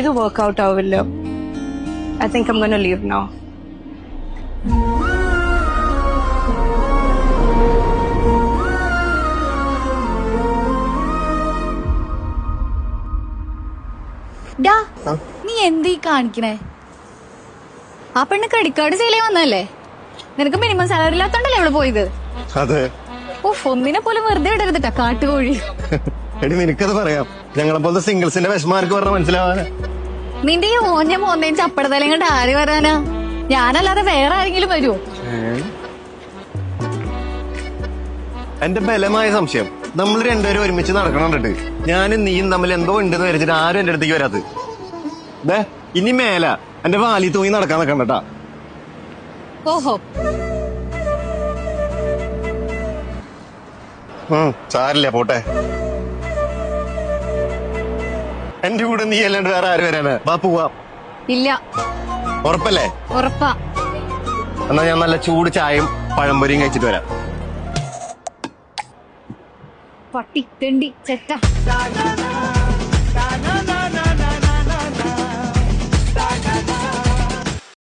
ഇത് വർക്ക്ഔട്ട് ആവില്ല. I think I'm gonna leave now. നീ എന്തീ കാണിക്കണേ? ആ പെണ്ണ് ക്രെഡിറ്റ് കാർഡ് സെയിൽ വന്നല്ലേ? നിനക്ക് മിനിമം സാലറി ഇല്ലാത്തോണ്ടല്ലേ അവള് പോയത്? അതെ. ഓഹ്, ഒന്നിനെ പോലെ വെറുതെ ഇടരുതിട്ടാ കാട്ടുകോഴി. എടി നിനക്കത് പറയാം, ഞങ്ങളെ പോലത്തെ സിംഗിൾസിന്റെ വിഷമാർക്ക് പറഞ്ഞ മനസ്സിലാവാനാ. നിന്റെ ഈ ഓഞ്ഞ മോന്തയും ചപ്പടത്തലയും കൊണ്ട് ആര് വരാനാ? ഞാനല്ലാതെ വേറെ ആരെങ്കിലും വരുമോ? എന്റെ ബലമായ സംശയം, നമ്മൾ രണ്ടുപേരും ഒരുമിച്ച് നടക്കണുണ്ട്. ഞാനും നീയും തമ്മിൽ എന്തോ ഉണ്ടെന്ന് വിചാരിച്ചിട്ട് ആരും എന്റെ അടുത്തേക്ക് വരാത്തത്. ഇനി മേല എന്റെ വാലി തൂങ്ങി നടക്കാൻ നിൽക്കണ്ടട്ടാ. ഓഹോ, സാരില്ല, പോട്ടെ. എന്റെ കൂടെ നീ അല്ലാണ്ട് വേറെ ആര് വരാനാ? വാ പോവാ. ഇല്ല. ഉറപ്പല്ലേ? ഉറപ്പാ. എന്നാ ഞാൻ നല്ല ചൂട് ചായയും പഴംപൊരിയും കഴിച്ചിട്ട് വരാം. പട്ടി തെണ്ടി ചെറ്റ.